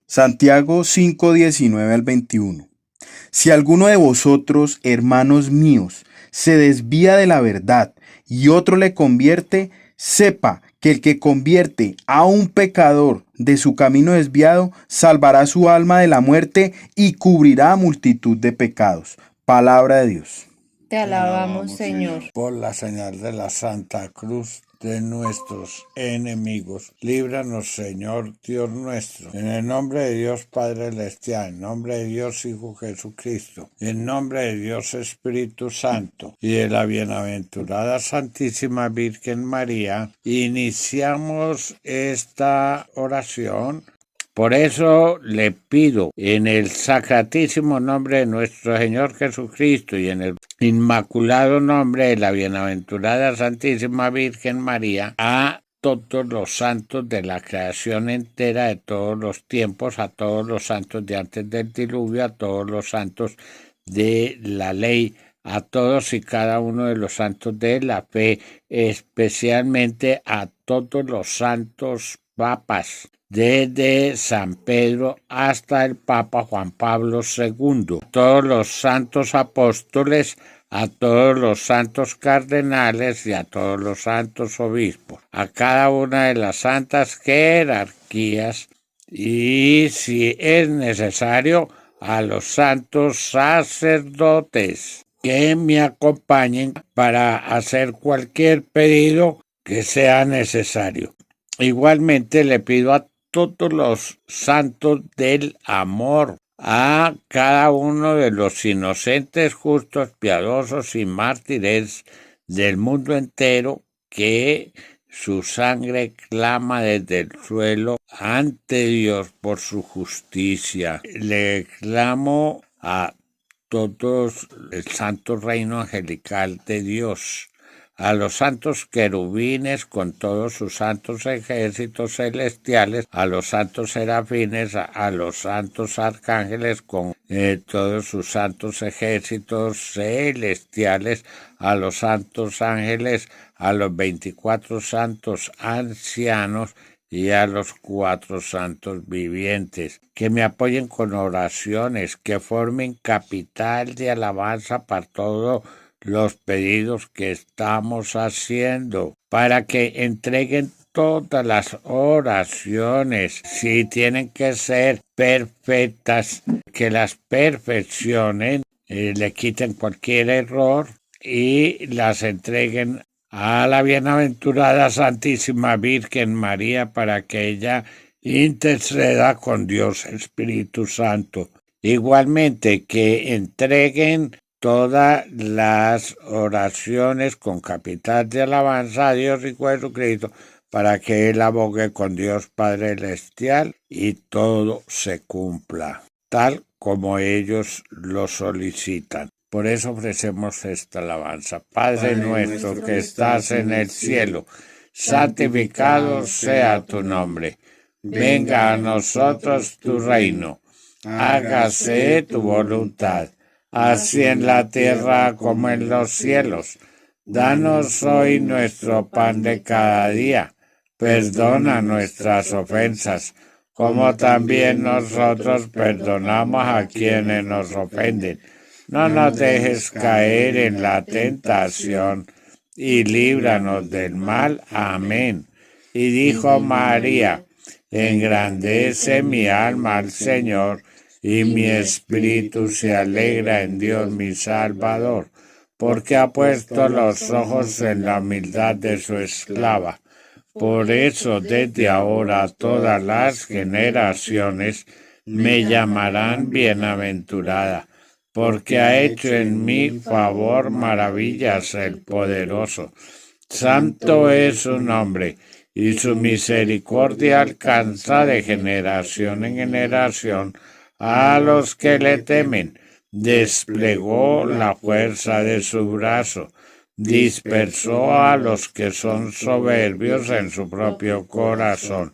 Santiago 5, 19 al 21. Si alguno de vosotros, hermanos míos, se desvía de la verdad y otro le convierte, sepa que el que convierte a un pecador de su camino desviado, salvará su alma de la muerte y cubrirá multitud de pecados. Palabra de Dios. Te alabamos, Señor. Por la señal de la Santa Cruz de nuestros enemigos, líbranos, Señor Dios nuestro, en el nombre de Dios Padre Celestial, en nombre de Dios Hijo Jesucristo, en nombre de Dios Espíritu Santo y de la bienaventurada Santísima Virgen María, iniciamos esta oración. Por eso le pido en el sacratísimo nombre de nuestro Señor Jesucristo y en el inmaculado nombre de la bienaventurada Santísima Virgen María, a todos los santos de la creación entera de todos los tiempos, a todos los santos de antes del diluvio, a todos los santos de la ley, a todos y cada uno de los santos de la fe, especialmente a todos los santos papas, desde San Pedro hasta el Papa Juan Pablo II, a todos los santos apóstoles, a todos los santos cardenales y a todos los santos obispos, a cada una de las santas jerarquías y, si es necesario, a los santos sacerdotes que me acompañen para hacer cualquier pedido que sea necesario. Igualmente le pido a todos los santos del amor, a cada uno de los inocentes, justos, piadosos y mártires del mundo entero, que su sangre clama desde el suelo ante Dios por su justicia. Le clamo a todos el santo reino angelical de Dios, a los santos querubines con todos sus santos ejércitos celestiales, a los santos serafines, a los santos arcángeles con todos sus santos ejércitos celestiales, a los santos ángeles, a los 24 santos ancianos y a los 4 santos vivientes, que me apoyen con oraciones, que formen capital de alabanza para todo los pedidos que estamos haciendo, para que entreguen todas las oraciones, si tienen que ser perfectas, que las perfeccionen, le quiten cualquier error y las entreguen a la bienaventurada Santísima Virgen María para que ella interceda con Dios Espíritu Santo. Igualmente que entreguen todas las oraciones con capital de alabanza a Dios y Jesucristo para que Él abogue con Dios Padre Celestial y todo se cumpla, tal como ellos lo solicitan. Por eso ofrecemos esta alabanza. Padre nuestro que estás en el cielo, santificado sea tu nombre. Venga a nosotros tu reino. Hágase tu voluntad, así en la tierra como en los cielos. Danos hoy nuestro pan de cada día. Perdona nuestras ofensas, como también nosotros perdonamos a quienes nos ofenden. No nos dejes caer en la tentación y líbranos del mal. Amén. Y dijo María: engrandece mi alma al Señor, y mi espíritu se alegra en Dios mi Salvador, porque ha puesto los ojos en la humildad de su esclava. Por eso desde ahora todas las generaciones me llamarán bienaventurada, porque ha hecho en mi favor maravillas el poderoso. Santo es su nombre, y su misericordia alcanza de generación en generación a los que le temen. Desplegó la fuerza de su brazo, dispersó a los que son soberbios en su propio corazón,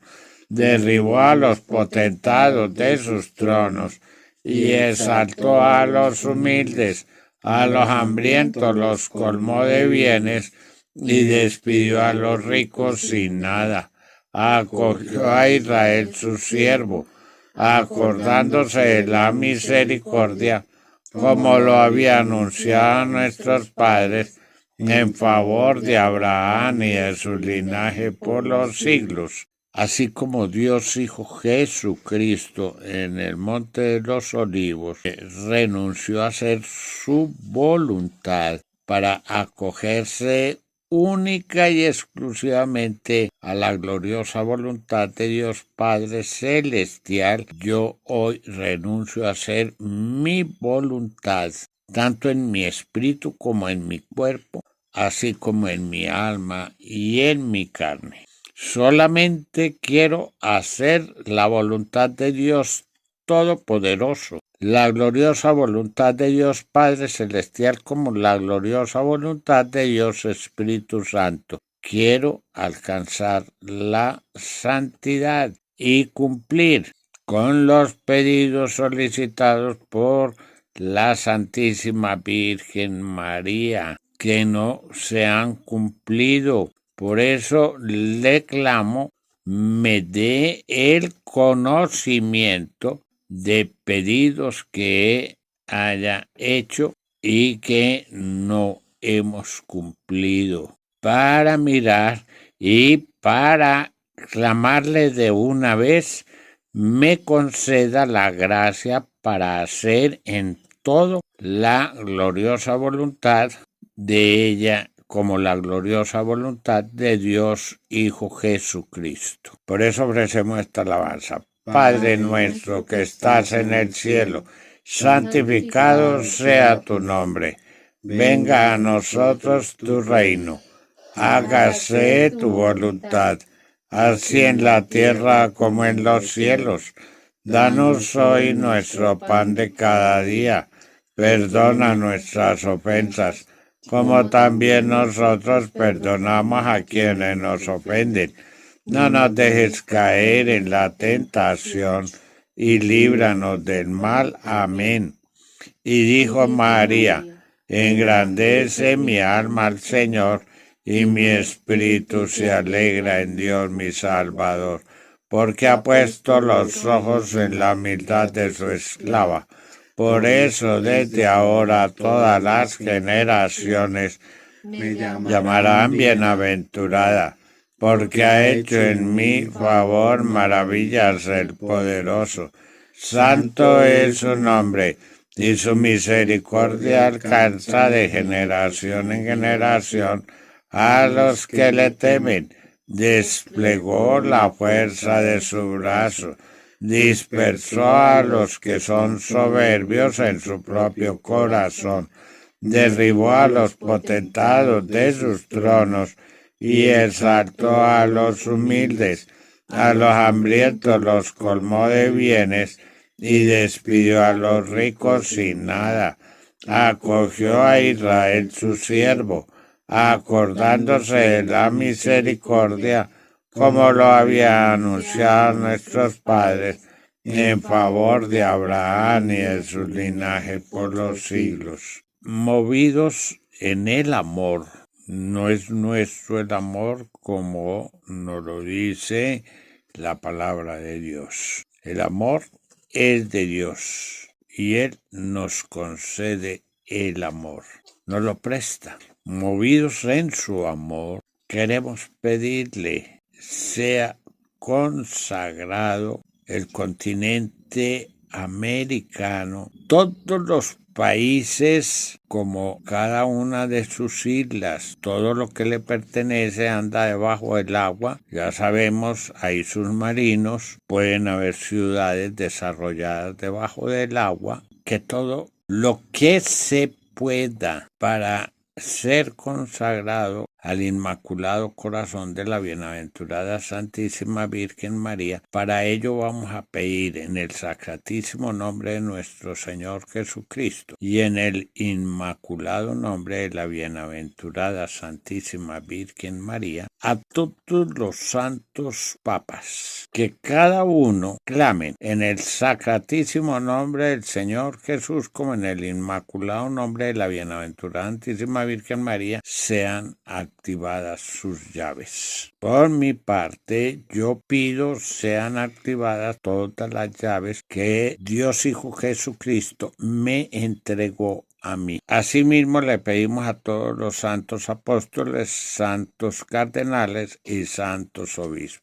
derribó a los potentados de sus tronos y exaltó a los humildes. A los hambrientos los colmó de bienes y despidió a los ricos sin nada. Acogió a Israel su siervo, acordándose de la misericordia, como lo había anunciado a nuestros padres, en favor de Abraham y de su linaje por los siglos. Así como Dios Hijo Jesucristo en el Monte de los Olivos renunció a hacer su voluntad para acogerse única y exclusivamente a la gloriosa voluntad de Dios Padre Celestial, yo hoy renuncio a hacer mi voluntad, tanto en mi espíritu como en mi cuerpo, así como en mi alma y en mi carne. Solamente quiero hacer la voluntad de Dios Todopoderoso, la gloriosa voluntad de Dios Padre Celestial como la gloriosa voluntad de Dios Espíritu Santo. Quiero alcanzar la santidad y cumplir con los pedidos solicitados por la Santísima Virgen María, que no se han cumplido. Por eso le clamo, me dé el conocimiento de pedidos que haya hecho y que no hemos cumplido, para mirar y para clamarle de una vez, me conceda la gracia para hacer en todo la gloriosa voluntad de ella, como la gloriosa voluntad de Dios Hijo Jesucristo. Por eso ofrecemos esta alabanza. Padre nuestro que estás en el cielo, santificado sea tu nombre. Venga a nosotros tu reino. Hágase tu voluntad, así en la tierra como en los cielos. Danos hoy nuestro pan de cada día. Perdona nuestras ofensas, como también nosotros perdonamos a quienes nos ofenden. No nos dejes caer en la tentación y líbranos del mal. Amén. Y dijo María, engrandece mi alma al Señor, y mi espíritu se alegra en Dios mi Salvador, porque ha puesto los ojos en la humildad de su esclava. Por eso desde ahora todas las generaciones me llamarán bienaventurada, porque ha hecho en mi favor maravillas el poderoso. Santo es su nombre, y su misericordia alcanza de generación en generación a los que le temen. Desplegó la fuerza de su brazo, dispersó a los que son soberbios en su propio corazón, derribó a los potentados de sus tronos y exaltó a los humildes. A los hambrientos los colmó de bienes y despidió a los ricos sin nada. Acogió a Israel su siervo, acordándose de la misericordia, como lo había anunciado nuestros padres, en favor de Abraham y de su linaje por los siglos. Movidos en el amor. No es nuestro el amor como nos lo dice la palabra de Dios. El amor es de Dios y Él nos concede el amor, nos lo presta. Movidos en su amor, queremos pedirle sea consagrado el continente americano, todos los países como cada una de sus islas, todo lo que le pertenece anda debajo del agua. Ya sabemos, hay submarinos, pueden haber ciudades desarrolladas debajo del agua, que todo lo que se pueda para ser consagrado al Inmaculado Corazón de la Bienaventurada Santísima Virgen María. Para ello vamos a pedir en el sacratísimo nombre de nuestro Señor Jesucristo y en el inmaculado nombre de la Bienaventurada Santísima Virgen María a todos los santos papas, que cada uno clamen en el sacratísimo nombre del Señor Jesús como en el inmaculado nombre de la Bienaventurada Santísima Virgen María, sean activadas sus llaves. Por mi parte, yo pido sean activadas todas las llaves que Dios Hijo Jesucristo me entregó a mí. Asimismo, le pedimos a todos los santos apóstoles, santos cardenales y santos obispos.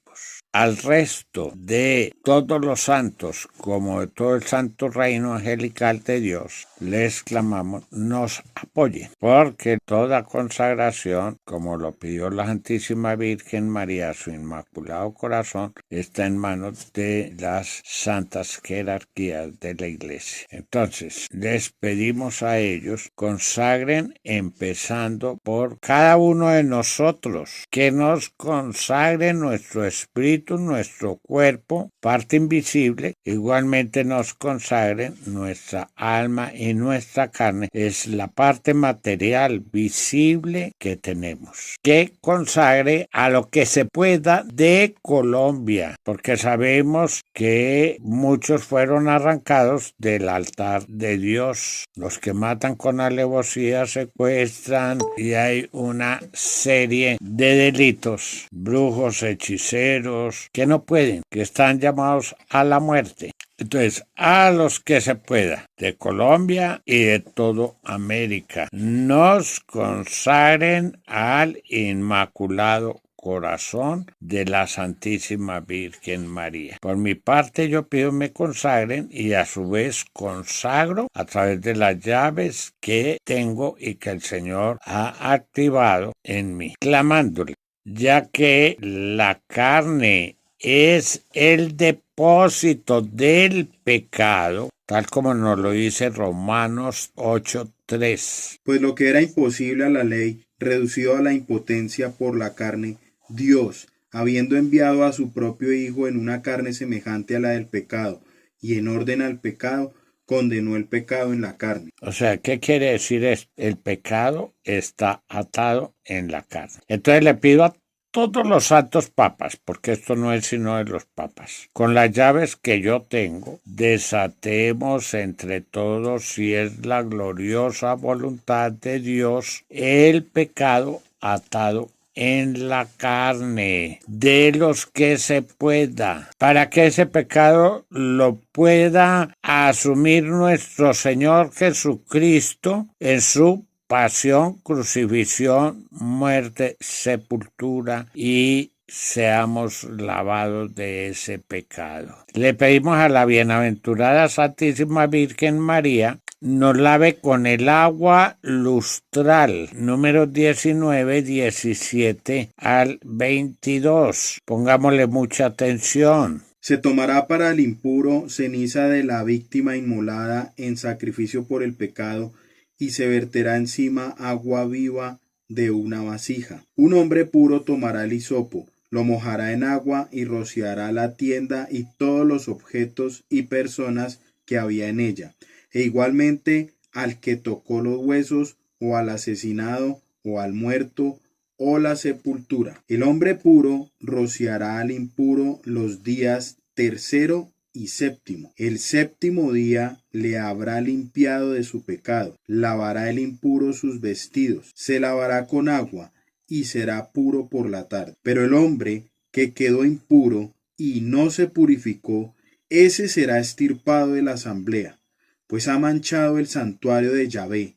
Al resto de todos los santos, como de todo el santo reino angelical de Dios, les clamamos, nos apoyen, porque toda consagración, como lo pidió la Santísima Virgen María, su Inmaculado Corazón, está en manos de las santas jerarquías de la Iglesia. Entonces, les pedimos a ellos, consagren empezando por cada uno de nosotros, que nos consagren nuestro espíritu, nuestro cuerpo, parte invisible, igualmente nos consagren nuestra alma y nuestra carne, es la parte material visible que tenemos, que consagre a lo que se pueda de Colombia, porque sabemos que muchos fueron arrancados del altar de Dios, los que matan con alevosía, secuestran, y hay una serie de delitos, brujos, hechiceros, que no pueden, que están llamados a la muerte. Entonces, a los que se pueda, de Colombia y de toda América, nos consagren al Inmaculado Corazón de la Santísima Virgen María. Por mi parte, yo pido me consagren y a su vez consagro a través de las llaves que tengo y que el Señor ha activado en mí, clamándole, ya que la carne es el depósito del pecado, tal como nos lo dice Romanos 8:3. Pues lo que era imposible a la ley, reducido a la impotencia por la carne, Dios, habiendo enviado a su propio Hijo en una carne semejante a la del pecado, y en orden al pecado, condenó el pecado en la carne. O sea, ¿qué quiere decir esto? El pecado está atado en la carne. Entonces le pido a todos los santos papas, porque esto no es sino de los papas, con las llaves que yo tengo, desatemos entre todos, si es la gloriosa voluntad de Dios, el pecado atado en la carne, de los que se pueda, para que ese pecado lo pueda asumir nuestro Señor Jesucristo en su pasión, crucifixión, muerte, sepultura, y seamos lavados de ese pecado. Le pedimos a la bienaventurada Santísima Virgen María nos lave con el agua lustral, números 19, 17 al 22. Pongámosle mucha atención. Se tomará para el impuro ceniza de la víctima inmolada en sacrificio por el pecado, y se verterá encima agua viva de una vasija. Un hombre puro tomará el hisopo, lo mojará en agua y rociará la tienda y todos los objetos y personas que había en ella, e igualmente al que tocó los huesos, o al asesinado, o al muerto, o la sepultura. El hombre puro rociará al impuro los días tercero y séptimo. El séptimo día le habrá limpiado de su pecado. Lavará el impuro sus vestidos, se lavará con agua, y será puro por la tarde. Pero el hombre que quedó impuro y no se purificó, ese será extirpado de la asamblea, pues ha manchado el santuario de Yahvé.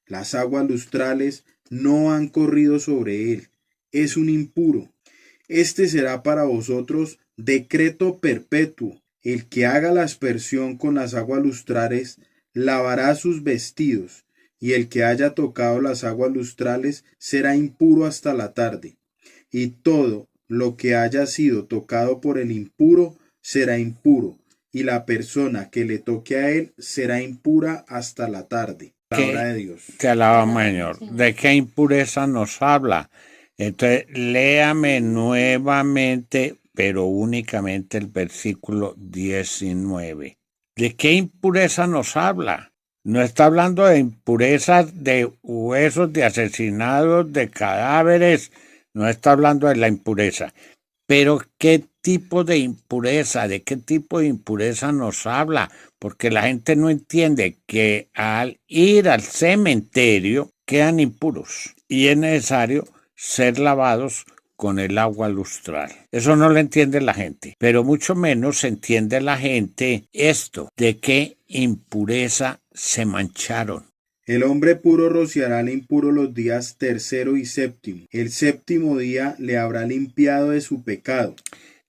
Las aguas lustrales no han corrido sobre él, es un impuro. Este será para vosotros decreto perpetuo. El que haga la aspersión con las aguas lustrales lavará sus vestidos, y el que haya tocado las aguas lustrales será impuro hasta la tarde. Y todo lo que haya sido tocado por el impuro será impuro, y la persona que le toque a él será impura hasta la tarde. Palabra de Dios. Te alabamos, Señor. ¿De qué impureza nos habla? Entonces, léame nuevamente, pero únicamente el versículo 19. ¿De qué impureza nos habla? No está hablando de impurezas de huesos, de asesinados, de cadáveres. No está hablando de la impureza. Pero ¿qué tipo de impureza? ¿De qué tipo de impureza nos habla? Porque la gente no entiende que al ir al cementerio quedan impuros. Y es necesario ser lavados con el agua lustral. Eso no lo entiende la gente, pero mucho menos entiende la gente esto, de qué impureza se mancharon. El hombre puro rociará al impuro los días tercero y séptimo. El séptimo día le habrá limpiado de su pecado.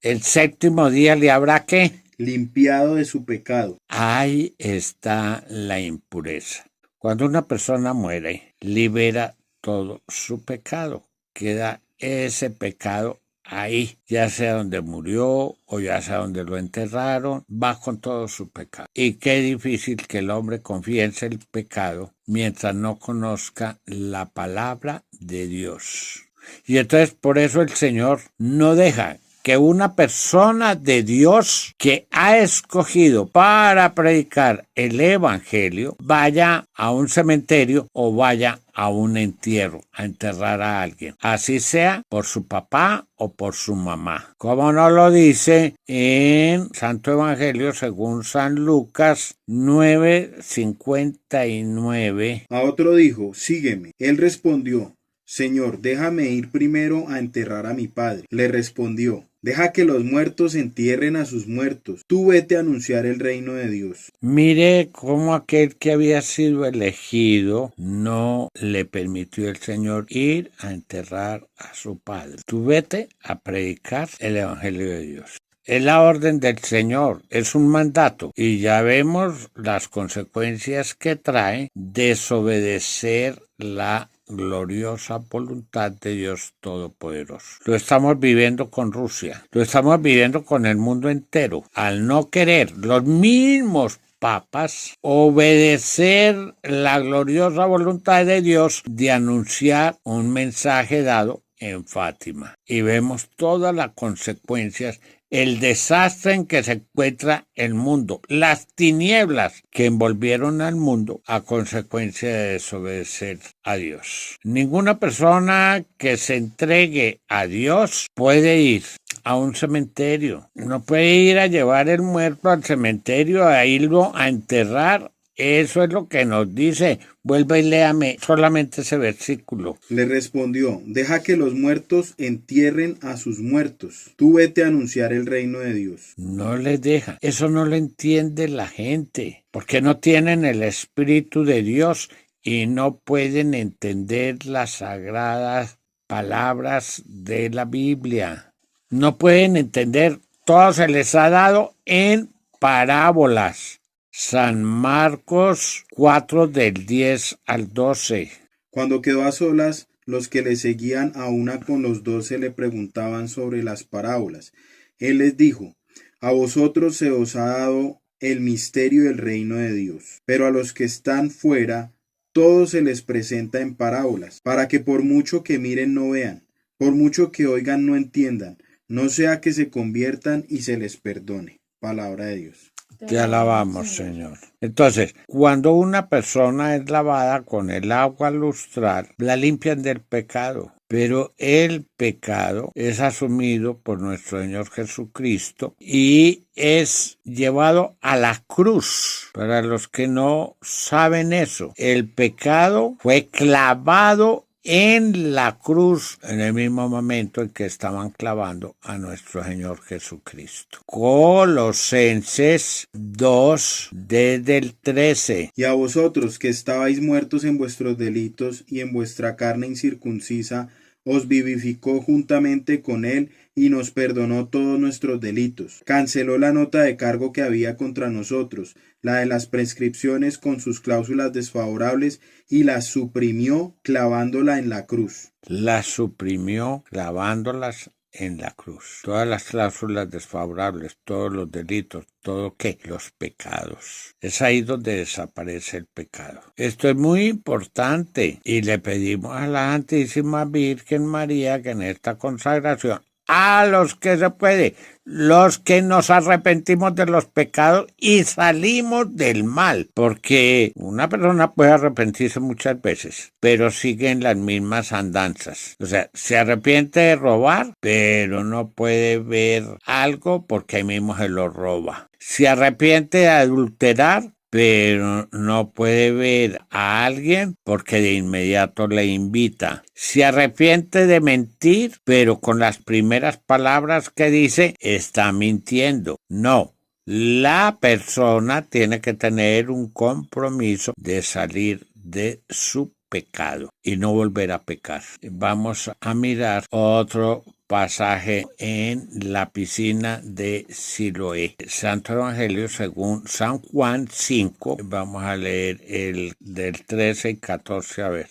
El séptimo día le habrá ¿qué? Limpiado de su pecado. Ahí está la impureza. Cuando una persona muere, libera todo su pecado. Queda ese pecado ahí, ya sea donde murió o ya sea donde lo enterraron, va con todo su pecado. Y qué difícil que el hombre confiese el pecado mientras no conozca la palabra de Dios. Y entonces por eso el Señor no deja que una persona de Dios que ha escogido para predicar el evangelio vaya a un cementerio o vaya a un entierro a enterrar a alguien, así sea por su papá o por su mamá, como nos lo dice en Santo Evangelio según San Lucas 9:59. A otro dijo, sígueme. Él respondió, Señor, déjame ir primero a enterrar a mi padre. Le respondió, deja que los muertos entierren a sus muertos. Tú vete a anunciar el reino de Dios. Mire cómo aquel que había sido elegido no le permitió el Señor ir a enterrar a su padre. Tú vete a predicar el evangelio de Dios. Es la orden del Señor, es un mandato y ya vemos las consecuencias que trae desobedecer la gloriosa voluntad de Dios Todopoderoso. Lo estamos viviendo con Rusia, lo estamos viviendo con el mundo entero. Al no querer los mismos papas obedecer la gloriosa voluntad de Dios de anunciar un mensaje dado en Fátima. Y vemos todas las consecuencias, el desastre en que se encuentra el mundo, las tinieblas que envolvieron al mundo a consecuencia de desobedecer a Dios. Ninguna persona que se entregue a Dios puede ir a un cementerio, no puede ir a llevar el muerto al cementerio, a irlo a enterrar. Eso es lo que nos dice. Vuelva y léame solamente ese versículo. Le respondió, deja que los muertos entierren a sus muertos. Tú vete a anunciar el reino de Dios. No les deja. Eso no lo entiende la gente, porque no tienen el Espíritu de Dios y no pueden entender las sagradas palabras de la Biblia. No pueden entender. Todo se les ha dado en parábolas. San Marcos 4 del 10 al 12. Cuando quedó a solas, los que le seguían a una con los 12 le preguntaban sobre las parábolas. Él les dijo, a vosotros se os ha dado el misterio del reino de Dios, pero a los que están fuera, todo se les presenta en parábolas, para que por mucho que miren no vean, por mucho que oigan no entiendan, no sea que se conviertan y se les perdone. Palabra de Dios. Te alabamos, Señor. Entonces, cuando una persona es lavada con el agua lustral, la limpian del pecado. Pero el pecado es asumido por nuestro Señor Jesucristo y es llevado a la cruz. Para los que no saben eso, el pecado fue clavado en la cruz en el mismo momento en que estaban clavando a nuestro Señor Jesucristo. Colosenses 2 desde el 13. Y a vosotros que estabais muertos en vuestros delitos y en vuestra carne incircuncisa, os vivificó juntamente con él y nos perdonó todos nuestros delitos. Canceló la nota de cargo que había contra nosotros, la de las prescripciones con sus cláusulas desfavorables, y la suprimió clavándola en la cruz. La suprimió clavándolas en la cruz. Todas las cláusulas desfavorables, todos los delitos, todo ¿qué? Los pecados. Es ahí donde desaparece el pecado. Esto es muy importante y le pedimos a la Santísima Virgen María que en esta consagración, a los que se puede, los que nos arrepentimos de los pecados y salimos del mal, porque una persona puede arrepentirse muchas veces, pero sigue en las mismas andanzas. O sea, se arrepiente de robar, pero no puede ver algo porque ahí mismo se lo roba. Se arrepiente de adulterar, pero no puede ver a alguien porque de inmediato le invita. Se arrepiente de mentir, pero con las primeras palabras que dice está mintiendo. No. La persona tiene que tener un compromiso de salir de su pecado y no volver a pecar. Vamos a mirar otro pasaje en la piscina de Siloé. Santo Evangelio según San Juan 5. Vamos a leer el del 13 y 14 a ver.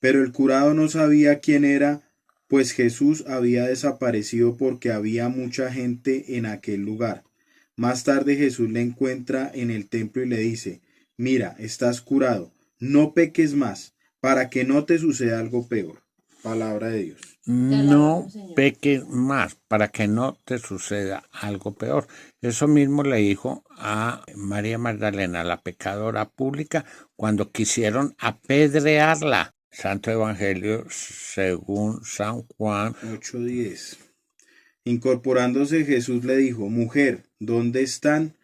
Pero el curado no sabía quién era, pues Jesús había desaparecido porque había mucha gente en aquel lugar. Más tarde Jesús le encuentra en el templo y le dice: Mira, estás curado, no peques más, para que no te suceda algo peor. Palabra de Dios. No peques más para que no te suceda algo peor. Eso mismo le dijo a María Magdalena, la pecadora pública, cuando quisieron apedrearla. Santo Evangelio según San Juan 8:10. Incorporándose Jesús le dijo: Mujer, ¿dónde están?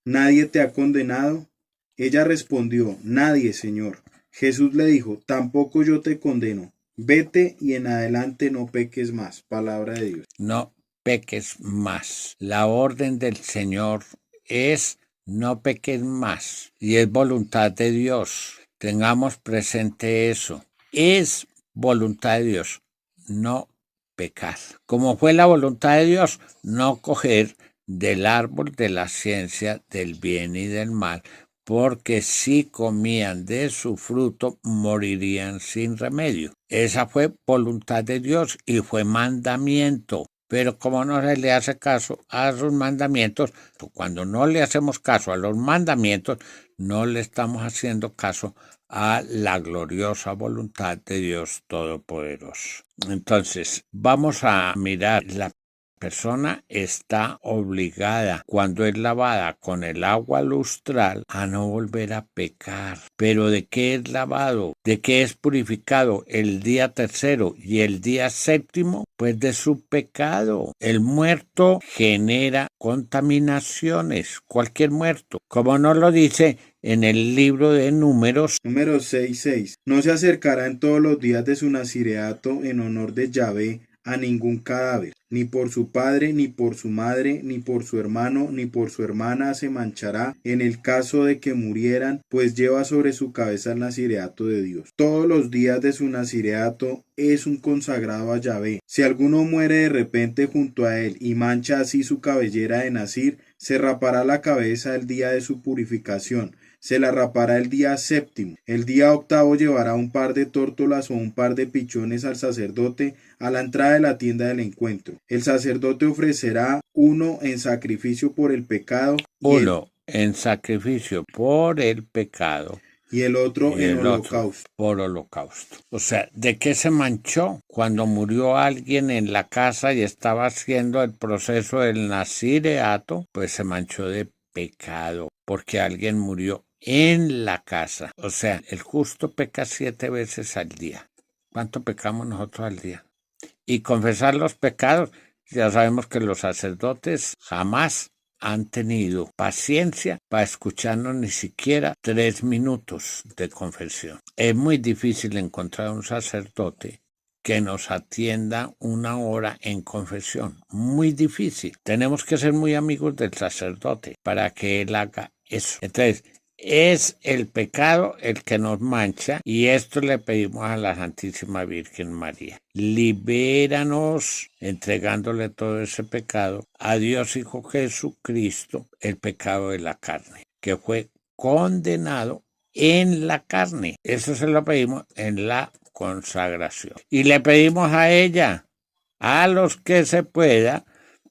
¿Nadie te ha condenado? Ella respondió: Nadie, Señor. Jesús le dijo: Tampoco yo te condeno. Vete y en adelante no peques más. Palabra de Dios. No peques más. La orden del Señor es no peques más y es voluntad de Dios. Tengamos presente eso. Es voluntad de Dios, no pecar. Como fue la voluntad de Dios, no coger del árbol de la ciencia del bien y del mal, porque si comían de su fruto morirían sin remedio. Esa fue voluntad de Dios y fue mandamiento. Pero como no se le hace caso a sus mandamientos, cuando no le hacemos caso a los mandamientos, no le estamos haciendo caso a la gloriosa voluntad de Dios Todopoderoso. Entonces, vamos a mirar la persona está obligada, cuando es lavada con el agua lustral, a no volver a pecar. ¿Pero de qué es lavado? ¿De qué es purificado el día tercero y el día séptimo? Pues de su pecado. El muerto genera contaminaciones, cualquier muerto. Como nos lo dice en el libro de Números. Número 6:6. No se acercará en todos los días de su nazireato en honor de Yahvé a ningún cadáver, ni por su padre, ni por su madre, ni por su hermano, ni por su hermana se manchará en el caso de que murieran, pues lleva sobre su cabeza el nazireato de Dios. Todos los días de su nazireato es un consagrado a Yahvé. Si alguno muere de repente junto a él y mancha así su cabellera de nazir, se rapará la cabeza el día de su purificación. Se la rapará el día séptimo. El día octavo llevará un par de tórtolas o un par de pichones al sacerdote a la entrada de la tienda del encuentro. El sacerdote ofrecerá uno en sacrificio por el pecado en sacrificio por el pecado y el otro en holocausto. Por holocausto. O sea, ¿de qué se manchó? Cuando murió alguien en la casa y estaba haciendo el proceso del nazireato, pues se manchó de pecado, porque alguien murió en la casa. O sea, el justo peca 7 veces al día. ¿Cuánto pecamos nosotros al día? Y confesar los pecados, ya sabemos que los sacerdotes jamás han tenido paciencia para escucharnos ni siquiera 3 minutos de confesión. Es muy difícil encontrar un sacerdote que nos atienda 1 hora en confesión. Muy difícil. Tenemos que ser muy amigos del sacerdote para que él haga eso. Entonces, es el pecado el que nos mancha y esto le pedimos a la Santísima Virgen María. Libéranos entregándole todo ese pecado a Dios Hijo Jesucristo, el pecado de la carne, que fue condenado en la carne. Eso se lo pedimos en la consagración. Y le pedimos a ella, a los que se pueda,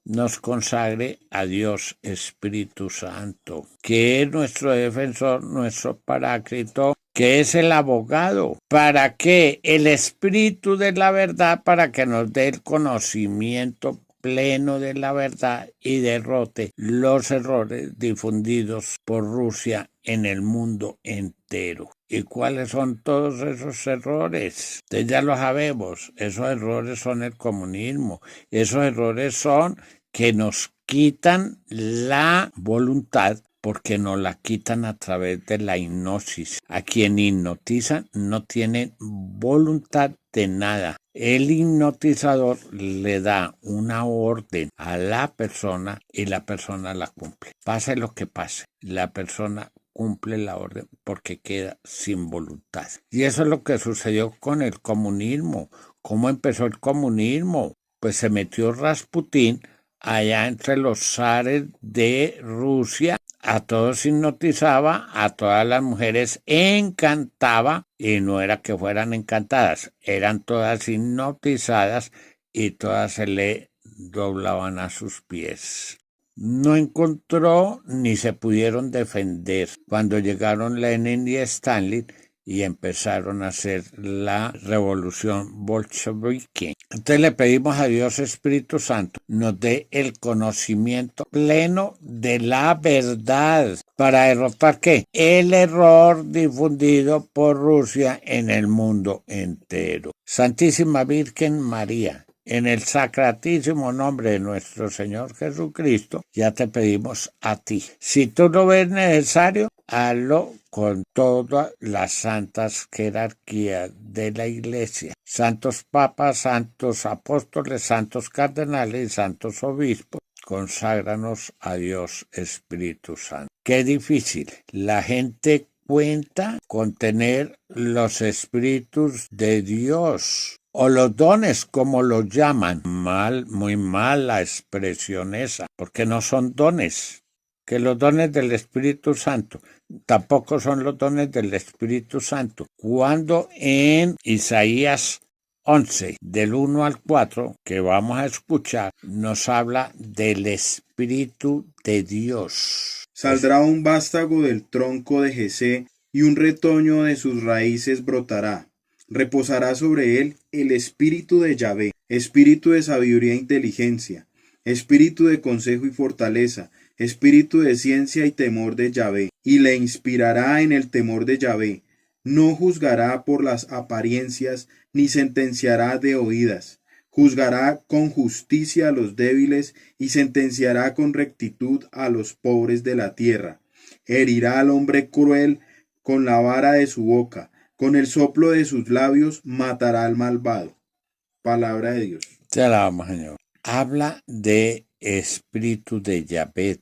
nos consagre a Dios Espíritu Santo, que es nuestro defensor, nuestro paráclito, que es el abogado, para que el Espíritu de la verdad, para que nos dé el conocimiento pleno de la verdad y derrote los errores difundidos por Rusia en el mundo entero. ¿Y cuáles son todos esos errores? Ustedes ya lo sabemos, esos errores son el comunismo, esos errores son que nos quitan la voluntad porque nos la quitan a través de la hipnosis. A quien hipnotizan no tiene voluntad de nada. El hipnotizador le da una orden a la persona y la persona la cumple. Pase lo que pase, la persona cumple la orden porque queda sin voluntad. Y eso es lo que sucedió con el comunismo. ¿Cómo empezó el comunismo? Pues se metió Rasputín allá entre los zares de Rusia, a todos hipnotizaba, a todas las mujeres encantaba, y no era que fueran encantadas, eran todas hipnotizadas y todas se le doblaban a sus pies. No encontró ni se pudieron defender. Cuando llegaron Lenin y Stalin y empezaron a hacer la revolución bolchevique. Entonces le pedimos a Dios Espíritu Santo nos dé el conocimiento pleno de la verdad para derrotar ¿qué? El error difundido por Rusia en el mundo entero. Santísima Virgen María, en el sacratísimo nombre de nuestro Señor Jesucristo, ya te pedimos a ti. Si tú lo ves necesario, hazlo con todas las santas jerarquías de la Iglesia. Santos papas, santos apóstoles, santos cardenales y santos obispos. Conságranos a Dios Espíritu Santo. Qué difícil. La gente cuenta con tener los espíritus de Dios. O los dones, como los llaman. Muy mal la expresión esa, porque no son dones. Que los dones del Espíritu Santo tampoco son los dones del Espíritu Santo. Cuando en Isaías 11, del 1 al 4, que vamos a escuchar, nos habla del Espíritu de Dios. Saldrá un vástago del tronco de Jesé, y un retoño de sus raíces brotará. Reposará sobre él el espíritu de Yahvé, espíritu de sabiduría e inteligencia, espíritu de consejo y fortaleza, espíritu de ciencia y temor de Yahvé, y le inspirará en el temor de Yahvé. No juzgará por las apariencias, ni sentenciará de oídas. Juzgará con justicia a los débiles y sentenciará con rectitud a los pobres de la tierra. Herirá al hombre cruel con la vara de su boca. Con el soplo de sus labios matará al malvado. Palabra de Dios. Te alabamos, Señor. Habla de Espíritu de Yahvé.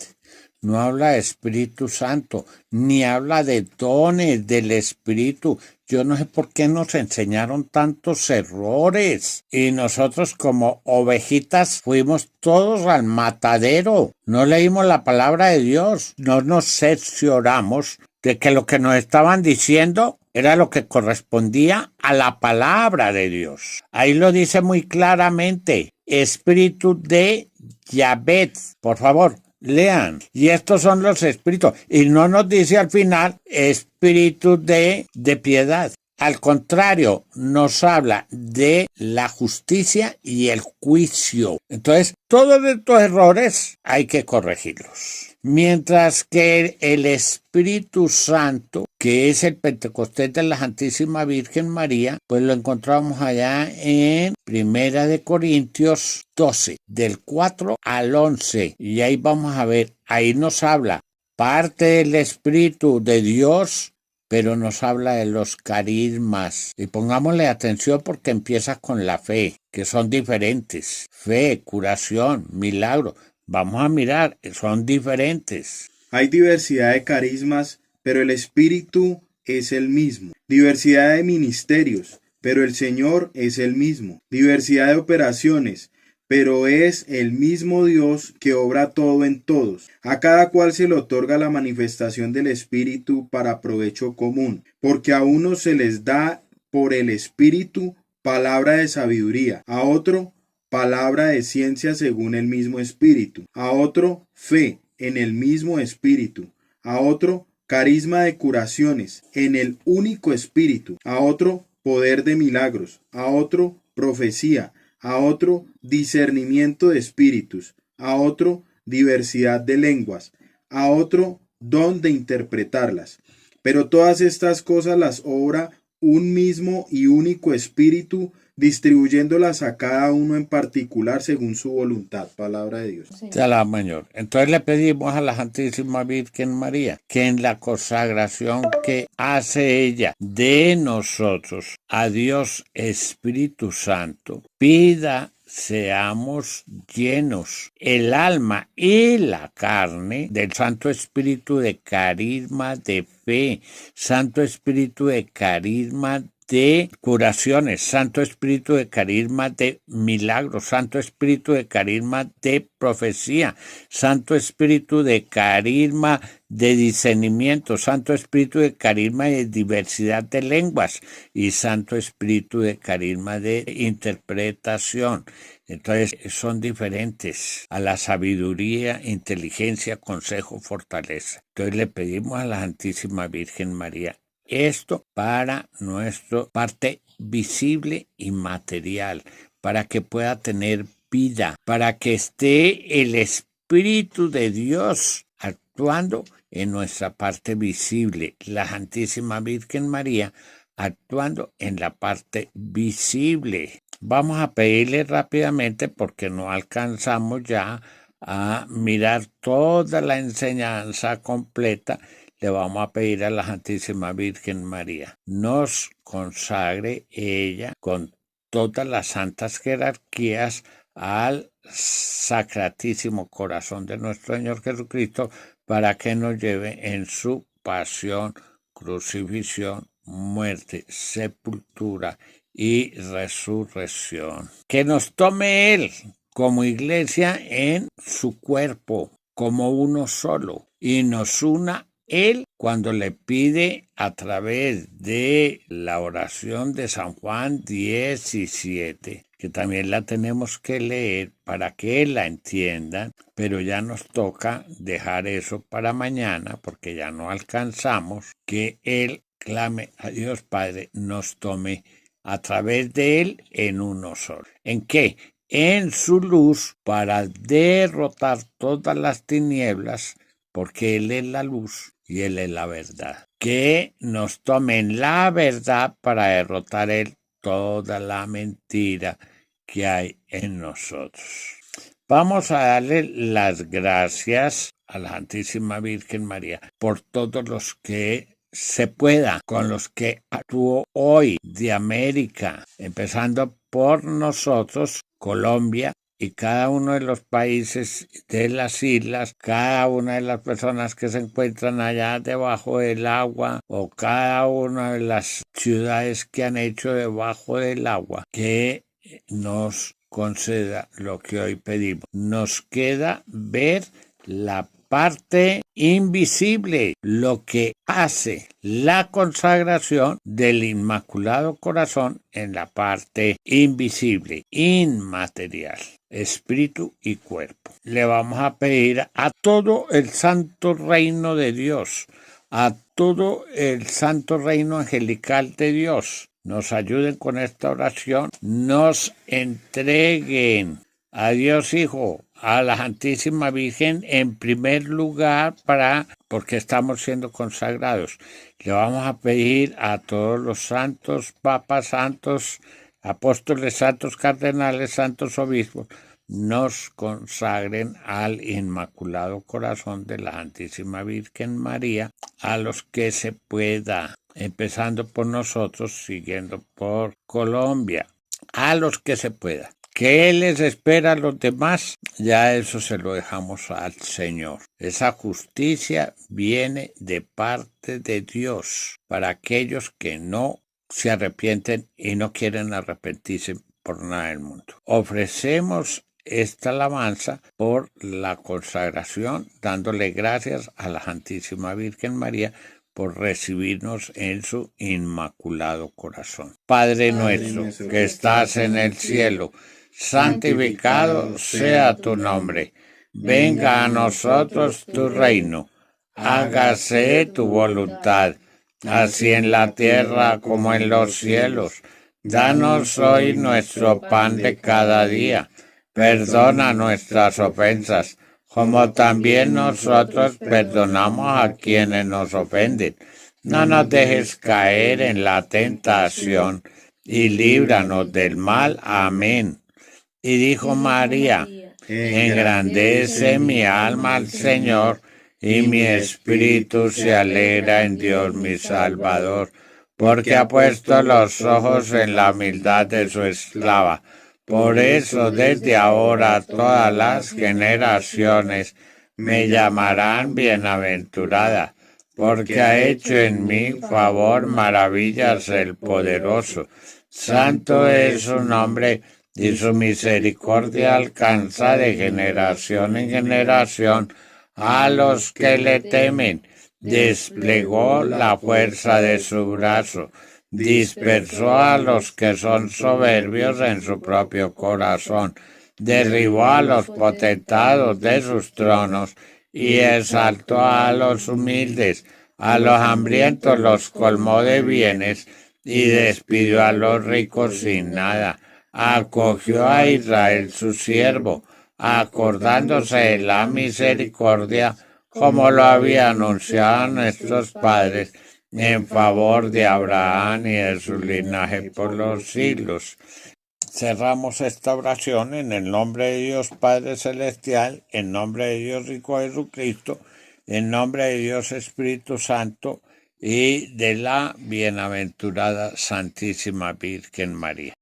No habla de Espíritu Santo, ni habla de dones del Espíritu. Yo no sé por qué nos enseñaron tantos errores. Y nosotros como ovejitas fuimos todos al matadero. No leímos la palabra de Dios. No nos cercioramos de que lo que nos estaban diciendo era lo que correspondía a la palabra de Dios. Ahí lo dice muy claramente. Espíritu de Yahvé. Por favor, lean. Y estos son los espíritus. Y no nos dice al final espíritu de piedad. Al contrario, nos habla de la justicia y el juicio. Entonces, todos estos errores hay que corregirlos. Mientras que el Espíritu Santo, que es el Pentecostés de la Santísima Virgen María, pues lo encontramos allá en 1 Corintios 12, del 4 al 11. Y ahí vamos a ver, ahí nos habla parte del Espíritu de Dios, pero nos habla de los carismas. Y pongámosle atención porque empieza con la fe, que son diferentes. Fe, curación, milagro. Vamos a mirar, son diferentes. Hay diversidad de carismas, pero el Espíritu es el mismo. Diversidad de ministerios, pero el Señor es el mismo. Diversidad de operaciones, pero es el mismo Dios que obra todo en todos. A cada cual se le otorga la manifestación del Espíritu para provecho común, porque a unos se les da por el Espíritu palabra de sabiduría, a otro palabra de ciencia según el mismo Espíritu, a otro fe en el mismo Espíritu, a otro carisma de curaciones en el único Espíritu, a otro poder de milagros, a otro profecía, a otro discernimiento de espíritus, a otro diversidad de lenguas, a otro don de interpretarlas. Pero todas estas cosas las obra un mismo y único Espíritu, distribuyéndolas a cada uno en particular según su voluntad. Palabra de Dios. Te alabamos, Señor. Entonces le pedimos a la Santísima Virgen María que en la consagración que hace ella de nosotros a Dios Espíritu Santo, pida seamos llenos el alma y la carne del Santo Espíritu de carisma de fe, Santo Espíritu de carisma de curaciones, Santo Espíritu de carisma de milagros, Santo Espíritu de carisma de profecía, Santo Espíritu de carisma de discernimiento, Santo Espíritu de carisma de diversidad de lenguas y Santo Espíritu de carisma de interpretación. Entonces son diferentes a la sabiduría, inteligencia, consejo, fortaleza. Entonces le pedimos a la Santísima Virgen María esto para nuestra parte visible y material, para que pueda tener vida, para que esté el Espíritu de Dios actuando en nuestra parte visible, la Santísima Virgen María actuando en la parte visible. Vamos a pedirle rápidamente porque no alcanzamos ya a mirar toda la enseñanza completa. Le vamos a pedir a la Santísima Virgen María nos consagre ella con todas las santas jerarquías al Sacratísimo Corazón de nuestro Señor Jesucristo para que nos lleve en su pasión, crucifixión, muerte, sepultura y resurrección. Que nos tome Él como iglesia en su cuerpo, como uno solo, y nos una Él cuando le pide a través de la oración de San Juan 17, que también la tenemos que leer para que la entiendan, pero ya nos toca dejar eso para mañana porque ya no alcanzamos, que Él clame a Dios Padre, nos tome a través de Él en uno solo. ¿En qué? En su luz para derrotar todas las tinieblas, porque Él es la luz y Él es la verdad. Que nos tomen la verdad para derrotar Él toda la mentira que hay en nosotros. Vamos a darle las gracias a la Santísima Virgen María por todos los que se pueda, con los que actuó hoy de América, empezando por nosotros, Colombia, y cada uno de los países de las islas, cada una de las personas que se encuentran allá debajo del agua o cada una de las ciudades que han hecho debajo del agua, que nos conceda lo que hoy pedimos. Nos queda ver la parte invisible, lo que hace la consagración del Inmaculado Corazón en la parte invisible, inmaterial, espíritu y cuerpo. Le vamos a pedir a todo el santo reino de Dios, a todo el santo reino angelical de Dios, nos ayuden con esta oración, nos entreguen a Dios Hijo, a la Santísima Virgen en primer lugar porque estamos siendo consagrados. Le vamos a pedir a todos los santos, papas santos, apóstoles santos, cardenales santos, obispos, nos consagren al Inmaculado Corazón de la Santísima Virgen María, a los que se pueda, empezando por nosotros, siguiendo por Colombia, a los que se pueda. ¿Qué les espera a los demás? Ya eso se lo dejamos al Señor. Esa justicia viene de parte de Dios para aquellos que no se arrepienten y no quieren arrepentirse por nada del mundo. Ofrecemos esta alabanza por la consagración, dándole gracias a la Santísima Virgen María por recibirnos en su Inmaculado Corazón. Padre nuestro, que estás en el cielo, santificado sea tu nombre. Venga a nosotros tu reino. Hágase tu voluntad, así en la tierra como en los cielos. Danos hoy nuestro pan de cada día. Perdona nuestras ofensas, como también nosotros perdonamos a quienes nos ofenden. No nos dejes caer en la tentación y líbranos del mal. Amén. Y dijo María: engrandece mi alma al Señor, y mi espíritu se alegra en Dios mi Salvador, porque ha puesto los ojos en la humildad de su esclava. Por eso desde ahora todas las generaciones me llamarán bienaventurada, porque ha hecho en mí favor, maravillas el poderoso. Santo es su nombre, y su misericordia alcanza de generación en generación a los que le temen. Desplegó la fuerza de su brazo, dispersó a los que son soberbios en su propio corazón, derribó a los potentados de sus tronos y exaltó a los humildes. A los hambrientos los colmó de bienes y despidió a los ricos sin nada. Acogió a Israel su siervo, acordándose de la misericordia, como lo había anunciado a nuestros padres, en favor de Abraham y de su linaje por los siglos. Cerramos esta oración en el nombre de Dios Padre Celestial, en nombre de Dios Hijo Jesucristo, en nombre de Dios Espíritu Santo y de la bienaventurada Santísima Virgen María.